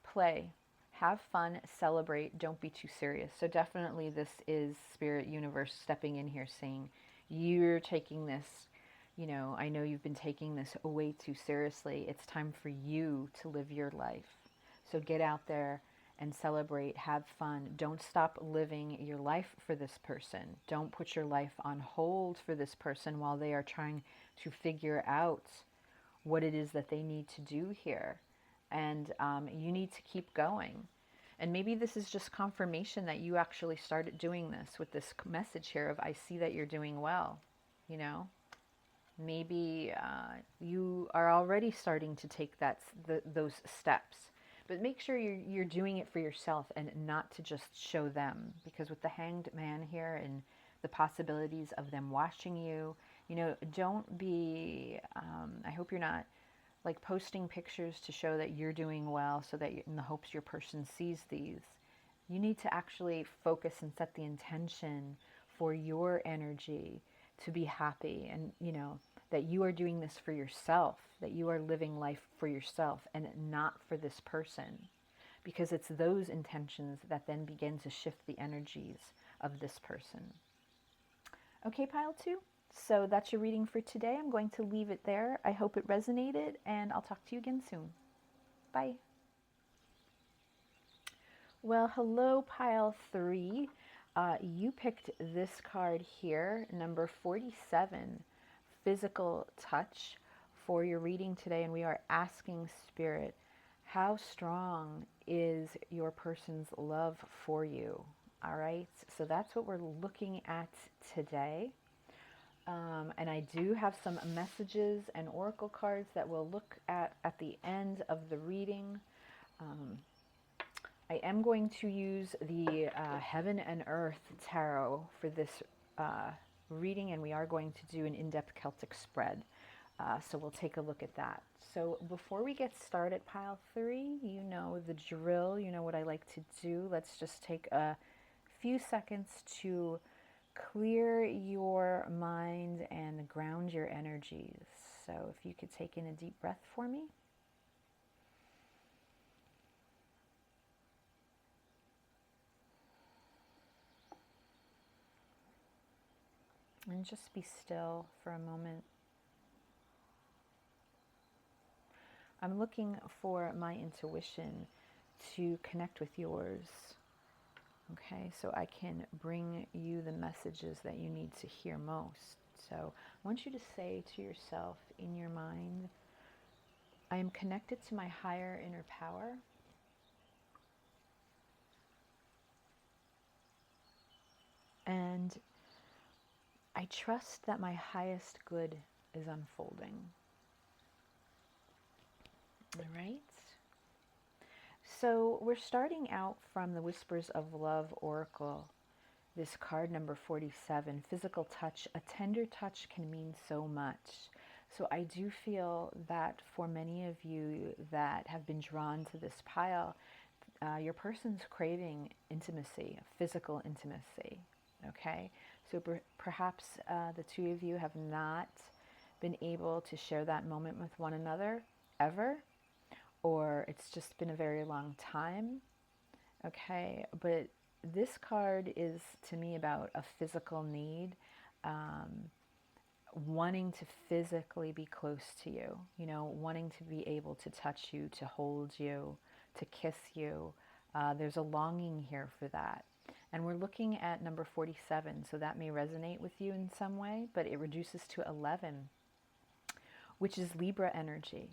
Play. Have fun, celebrate, don't be too serious. So definitely this is Spirit Universe stepping in here saying, you're taking this, I know you've been taking this way too seriously. It's time for you to live your life. So get out there and celebrate, have fun. Don't stop living your life for this person. Don't put your life on hold for this person while they are trying to figure out what it is that they need to do here. And you need to keep going. And maybe this is just confirmation that you actually started doing this with this message here of, I see that you're doing well, Maybe you are already starting to take those steps. But make sure you're doing it for yourself and not to just show them. Because with the Hanged Man here and the possibilities of them watching you. You know, don't be, I hope you're not like posting pictures to show that you're doing well so that in the hopes your person sees these. You need to actually focus and set the intention for your energy to be happy, and you know that you are doing this for yourself, that you are living life for yourself and not for this person, because it's those intentions that then begin to shift the energies of this person. Okay, pile 2. So that's your reading for today. I'm going to leave it there. I hope it resonated, and I'll talk to you again soon. Bye. Well, hello, pile 3. You picked this card here, number 47, Physical Touch, for your reading today, and we are asking Spirit, how strong is your person's love for you? All right, so that's what we're looking at today. And I do have some messages and oracle cards that we'll look at the end of the reading. I am going to use the Heaven and Earth Tarot for this reading, and we are going to do an in-depth Celtic spread. So we'll take a look at that. So before we get started, pile 3, you know the drill, you know what I like to do. Let's just take a few seconds to clear your mind and ground your energies. So if you could take in a deep breath for me. And just be still for a moment. I'm looking for my intuition to connect with yours. Okay, so I can bring you the messages that you need to hear most. So I want you to say to yourself in your mind, I am connected to my higher inner power. And I trust that my highest good is unfolding. All right. So we're starting out from the Whispers of Love Oracle, this card number 47, Physical Touch. A tender touch can mean so much. So I do feel that for many of you that have been drawn to this pile, your person's craving intimacy, physical intimacy. Okay, so perhaps the two of you have not been able to share that moment with one another ever, or it's just been a very long time. Okay, but this card is to me about a physical need, wanting to physically be close to you, you know, wanting to be able to touch you, to hold you, to kiss you. There's a longing here for that. And we're looking at number 47, so that may resonate with you in some way, but it reduces to 11, which is Libra energy.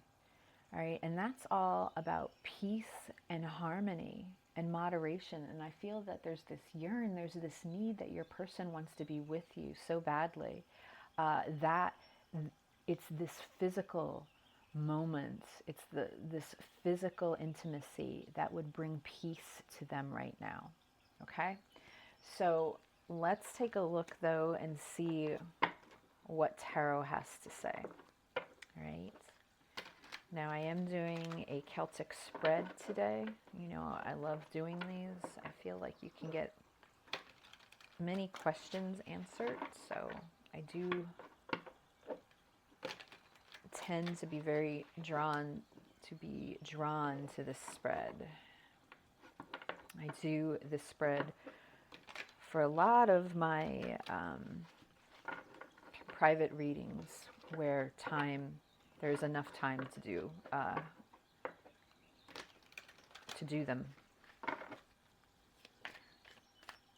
All right, and that's all about peace and harmony and moderation. And I feel that there's this yearn, there's this need that your person wants to be with you so badly, that it's this physical moment, it's this physical intimacy that would bring peace to them right now. Okay, so let's take a look though and see what tarot has to say. All right. Now I am doing a Celtic spread today. You know, I love doing these. I feel like you can get many questions answered. So I do tend to be very drawn to this spread. I do this spread for a lot of my private readings where there's enough time to do them.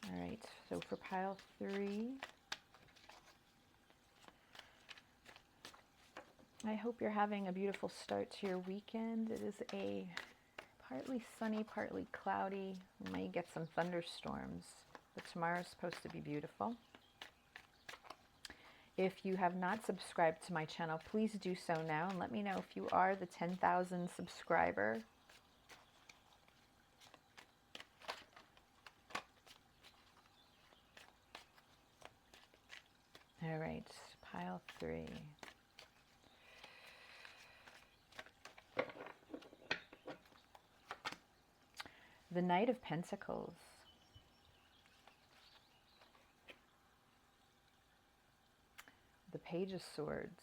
All right, so for pile 3, I hope you're having a beautiful start to your weekend. It is a partly sunny, partly cloudy. We may get some thunderstorms, but tomorrow's supposed to be beautiful. If you have not subscribed to my channel, please do so now and let me know if you are the 10,000 subscriber. All right, pile 3. The Knight of Pentacles. The Page of Swords.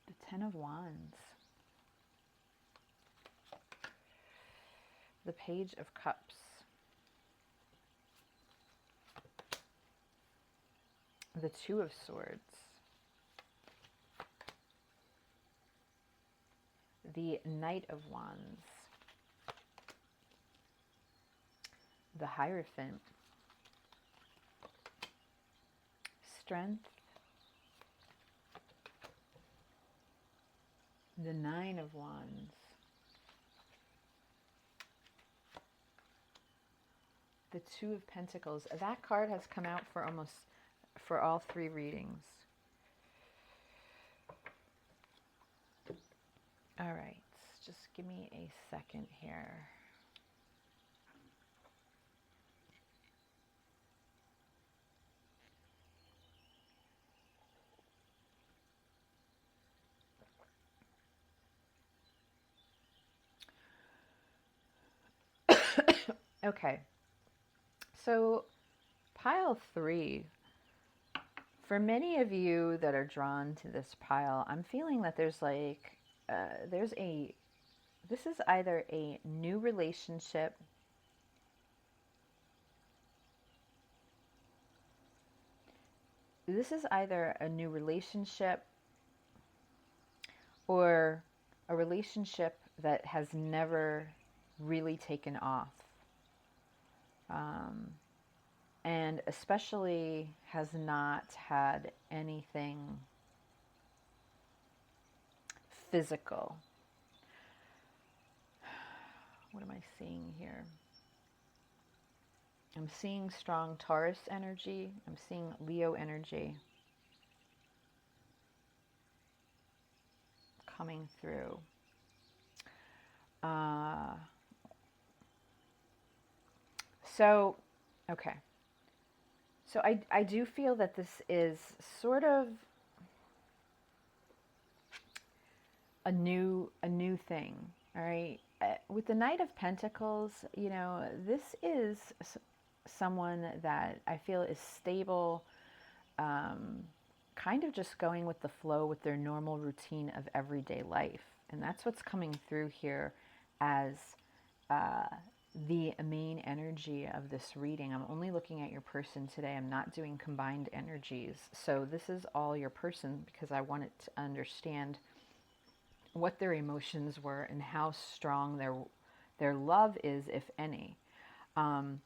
The Ten of Wands. The Page of Cups. The Two of Swords. The Knight of Wands. The Hierophant. Strength. The Nine of Wands. The Two of Pentacles. That card has come out for all 3 readings. All right, just give me a second here. Okay, so pile 3, for many of you that are drawn to this pile, I'm feeling that there's like, this is either a new relationship, or a relationship that has never really taken off. And especially has not had anything physical. What am I seeing here? I'm seeing strong Taurus energy. I'm seeing Leo energy coming through. Okay. So I do feel that this is sort of a new thing, all right? With the Knight of Pentacles, you know, this is someone that I feel is stable, kind of just going with the flow with their normal routine of everyday life. And that's what's coming through here as the main energy of this reading. I'm only looking at your person today. I'm not doing combined energies. So this is all your person because I wanted to understand what their emotions were and how strong their love is, if any. I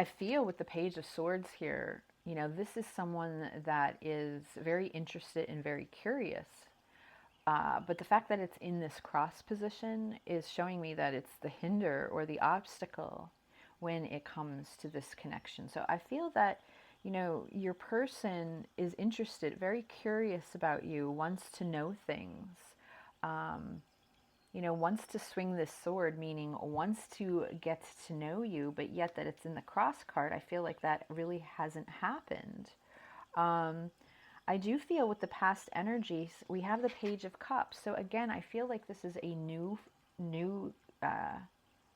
feel with the Page of Swords here, you know, this is someone that is very interested and very curious. But the fact that it's in this cross position is showing me that it's the hinder or the obstacle when it comes to this connection. So I feel that, you know, your person is interested, very curious about you, wants to know things, you know, wants to swing this sword, meaning wants to get to know you, but yet that it's in the cross card, I feel like that really hasn't happened. I do feel with the past energies, we have the Page of Cups. So again, I feel like this is a new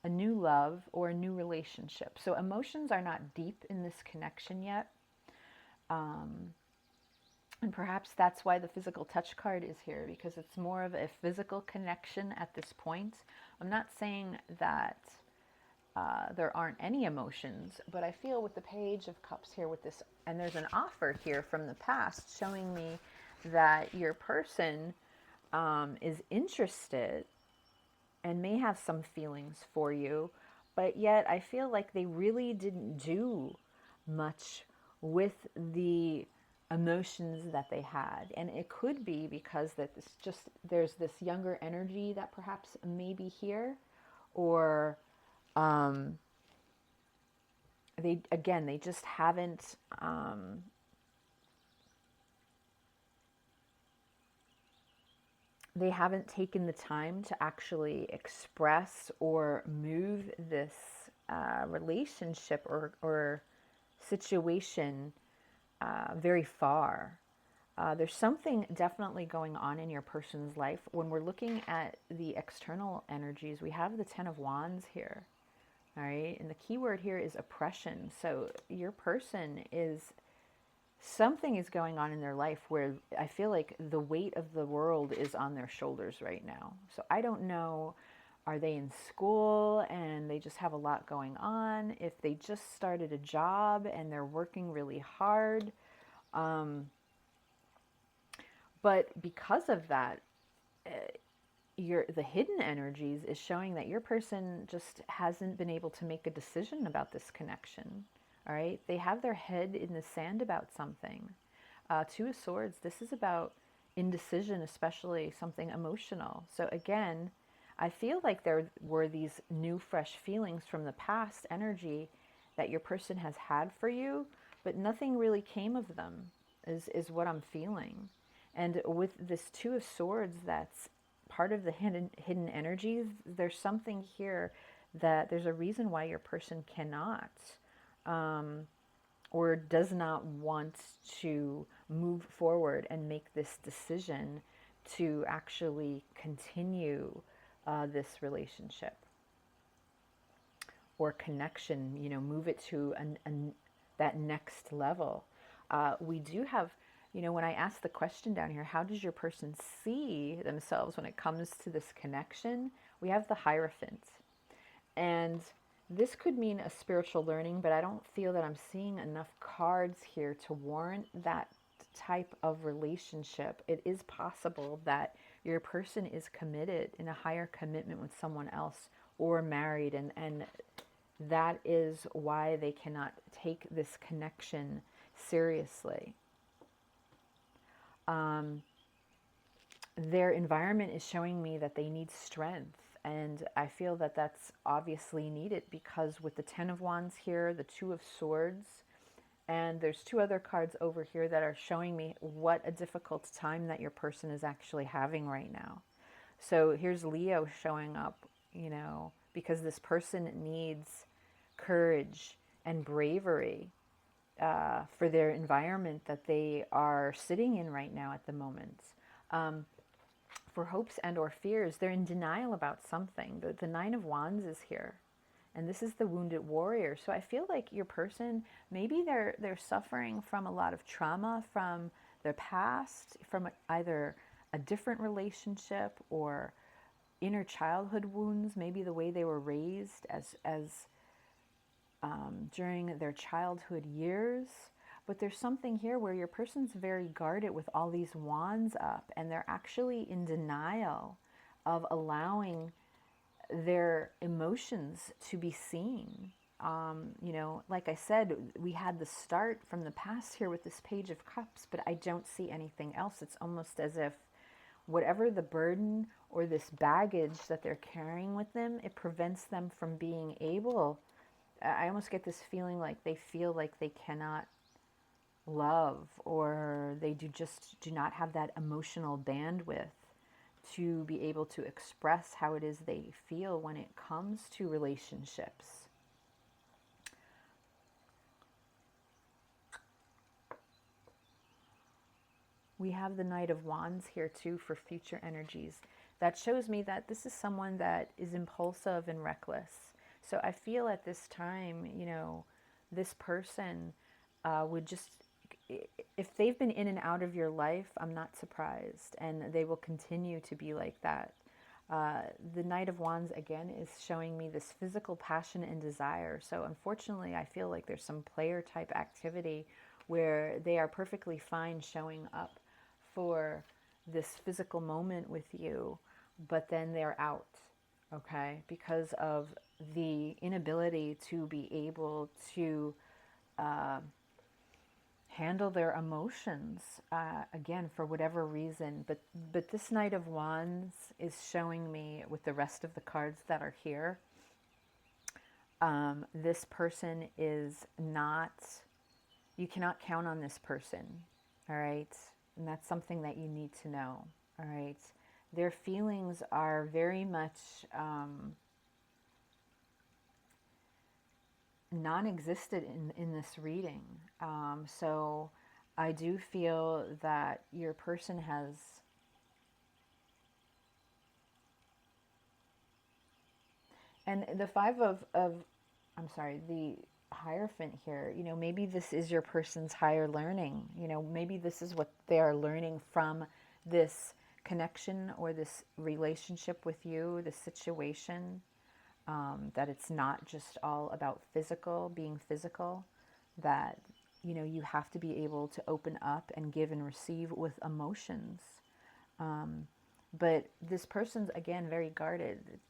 love or a new relationship. So emotions are not deep in this connection yet. And perhaps that's why the physical touch card is here, because it's more of a physical connection at this point. I'm not saying that there aren't any emotions, but I feel with the Page of Cups here with this, and there's an offer here from the past showing me that your person is interested and may have some feelings for you, but yet I feel like they really didn't do much with the emotions that they had. And it could be because that there's this younger energy that perhaps may be here, or they just haven't they haven't taken the time to actually express or move this relationship or situation very far. There's something definitely going on in your person's life. When we're looking at the external energies, we have the Ten of Wands here. All right. And the key word here is oppression. So your person is, something is going on in their life where I feel like the weight of the world is on their shoulders right now. So I don't know, are they in school and they just have a lot going on? If they just started a job and they're working really hard. But because of that, the hidden energies is showing that your person just hasn't been able to make a decision about this connection. All right, they have their head in the sand about something. Two of Swords, this is about indecision, especially something emotional. So again, I feel like there were these new fresh feelings from the past energy that your person has had for you, but nothing really came of them, is what I'm feeling. And with this Two of Swords, that's part of the hidden energies, there's something here that there's a reason why your person cannot or does not want to move forward and make this decision to actually continue this relationship or connection, you know, move it to that next level. We do have, you know, when I ask the question down here, how does your person see themselves when it comes to this connection? We have the Hierophant. And this could mean a spiritual learning, but I don't feel that I'm seeing enough cards here to warrant that type of relationship. It is possible that your person is committed in a higher commitment with someone else or married, and that is why they cannot take this connection seriously. Their environment is showing me that they need strength. And I feel that that's obviously needed because with the Ten of Wands here, the Two of Swords, and there's two other cards over here that are showing me what a difficult time that your person is actually having right now. So here's Leo showing up, you know, because this person needs courage and bravery for their environment that they are sitting in right now at the moment. For hopes and or fears, they're in denial about something. The Nine of Wands is here. And this is the wounded warrior. So I feel like your person, maybe they're suffering from a lot of trauma from their past, from either a different relationship or inner childhood wounds, maybe the way they were raised as during their childhood years. But there's something here where your person's very guarded with all these wands up, and they're actually in denial of allowing their emotions to be seen. You know, like I said, we had the start from the past here with this Page of Cups, but I don't see anything else. It's almost as if whatever the burden or this baggage that they're carrying with them, it prevents them from being able. I almost get this feeling like they feel like they cannot love, or they just do not have that emotional bandwidth to be able to express how it is they feel when it comes to relationships. We have the Knight of Wands here too for future energies. That shows me that this is someone that is impulsive and reckless. So I feel at this time, you know, this person would just, if they've been in and out of your life, I'm not surprised. And they will continue to be like that. The Knight of Wands, again, is showing me this physical passion and desire. So unfortunately, I feel like there's some player type activity where they are perfectly fine showing up for this physical moment with you, but then they're out, okay? Because of the inability to be able to handle their emotions, again, for whatever reason. But this Knight of Wands is showing me, with the rest of the cards that are here, this person is not, you cannot count on this person, all right? And that's something that you need to know, all right? their feelings are very much non-existent in this reading. So I do feel that your person has, and the I'm sorry, the Hierophant here, maybe this is your person's higher learning. Maybe this is what they are learning from this connection or this relationship with you, this situation, that it's not just all about being physical, that, you have to be able to open up and give and receive with emotions. But this person's, again, very guarded.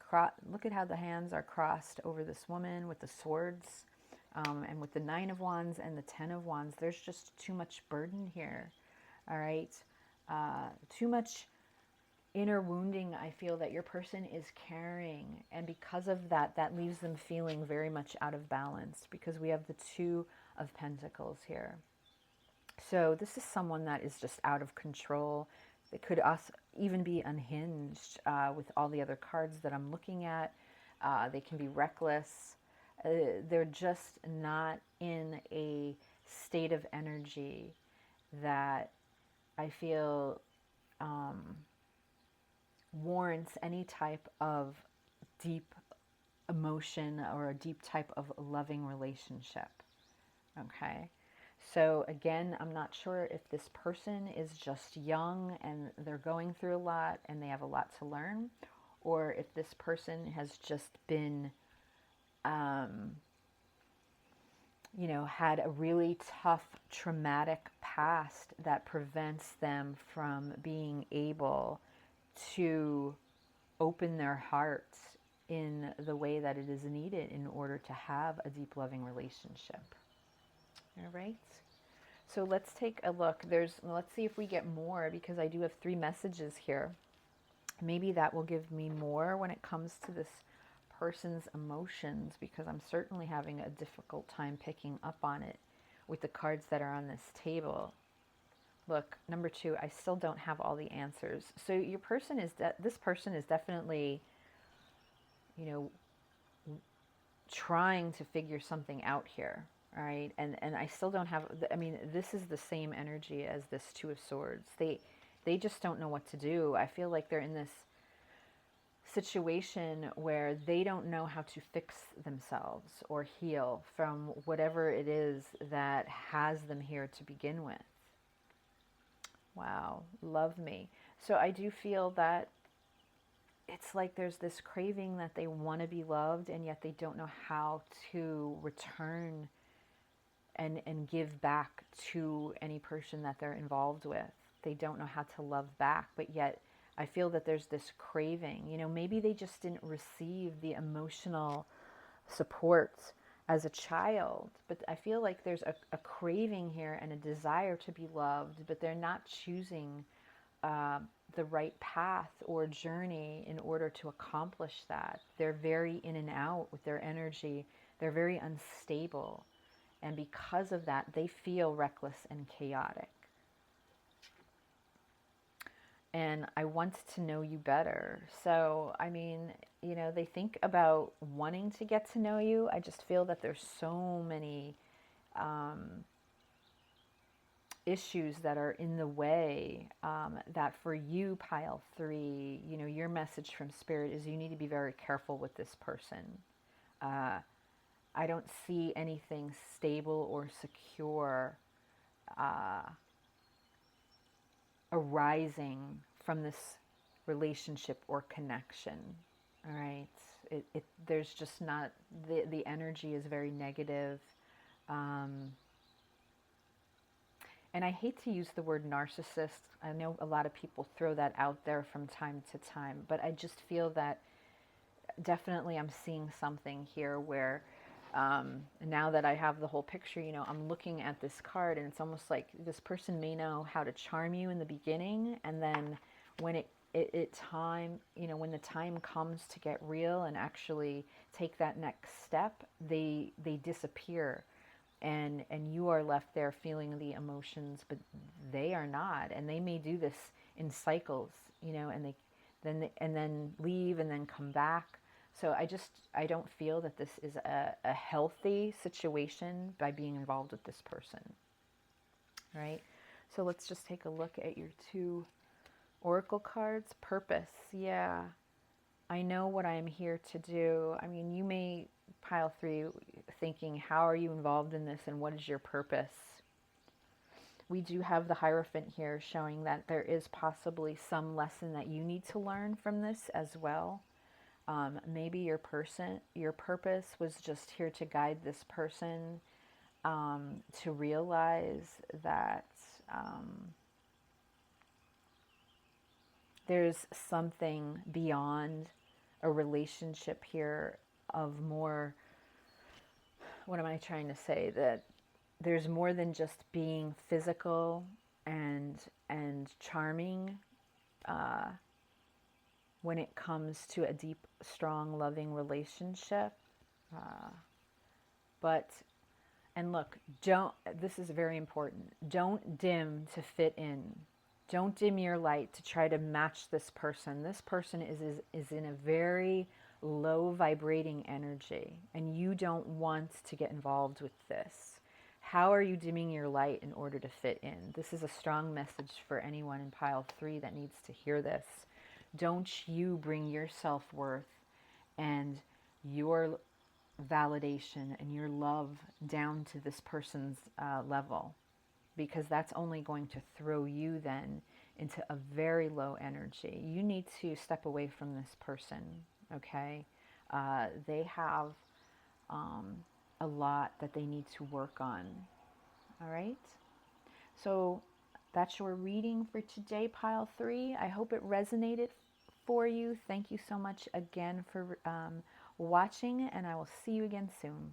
Look at how the hands are crossed over this woman with the swords, and with the Nine of Wands and the Ten of Wands. There's just too much burden here, all right? Too much inner wounding, I feel, that your person is carrying. And because of that, that leaves them feeling very much out of balance, because we have the Two of Pentacles here. So this is someone that is just out of control. They could also even be unhinged, with all the other cards that I'm looking at. They can be reckless. They're just not in a state of energy that I feel warrants any type of deep emotion or a deep type of loving relationship. Okay. So again, I'm not sure if this person is just young and they're going through a lot and they have a lot to learn, or if this person has just been, had a really tough, traumatic past that prevents them from being able to open their hearts in the way that it is needed in order to have a deep, loving relationship. All right. So let's take a look. Let's see if we get more, because I do have 3 messages here. Maybe that will give me more when it comes to this person's emotions, because I'm certainly having a difficult time picking up on it with the cards that are on this table. Look, number 2, I still don't have all the answers. So your person is this person is definitely, trying to figure something out here. All right. And I still don't have, I mean, this is the same energy as this Two of Swords. They just don't know what to do. I feel like they're in this situation where they don't know how to fix themselves or heal from whatever it is that has them here to begin with. Wow. Love me. So I do feel that it's like there's this craving that they want to be loved, and yet they don't know how to return and give back to any person that they're involved with. They don't know how to love back, but yet I feel that there's this craving. Maybe they just didn't receive the emotional support as a child, but I feel like there's a craving here and a desire to be loved, but they're not choosing the right path or journey in order to accomplish that. They're very in and out with their energy. They're very unstable. And because of that, they feel reckless and chaotic. And I want to know you better. So, I mean, they think about wanting to get to know you. I just feel that there's so many issues that are in the way, that for you, pile 3, your message from Spirit is you need to be very careful with this person. I don't see anything stable or secure arising from this relationship or connection. All right. There's just not, the energy is very negative. And I hate to use the word narcissist. I know a lot of people throw that out there from time to time, but I just feel that definitely I'm seeing something here where, now that I have the whole picture, I'm looking at this card, and it's almost like this person may know how to charm you in the beginning, and then when when the time comes to get real and actually take that next step, they disappear, and you are left there feeling the emotions, but they are not, and they may do this in cycles, and and then leave and then come back. So I don't feel that this is a healthy situation by being involved with this person, right? So let's just take a look at your 2 oracle cards. Purpose. Yeah. I know what I'm here to do. I mean, you may, pile 3, thinking, how are you involved in this and what is your purpose? We do have the Hierophant here showing that there is possibly some lesson that you need to learn from this as well. Maybe your purpose was just here to guide this person to realize that there's something beyond a relationship here of more, what am I trying to say? That there's more than just being physical and charming when it comes to a deep, strong, loving relationship. But, and look, this is very important. Don't dim to fit in. Don't dim your light to try to match this person. This person is in a very low vibrating energy, and you don't want to get involved with this. How are you dimming your light in order to fit in? This is a strong message for anyone in pile 3 that needs to hear this. Don't you bring your self-worth and your validation and your love down to this person's level, because that's only going to throw you then into a very low energy. You need to step away from this person, okay? They have a lot that they need to work on, all right? So that's your reading for today, pile 3. I hope it resonated for you. Thank you so much again for watching, and I will see you again soon.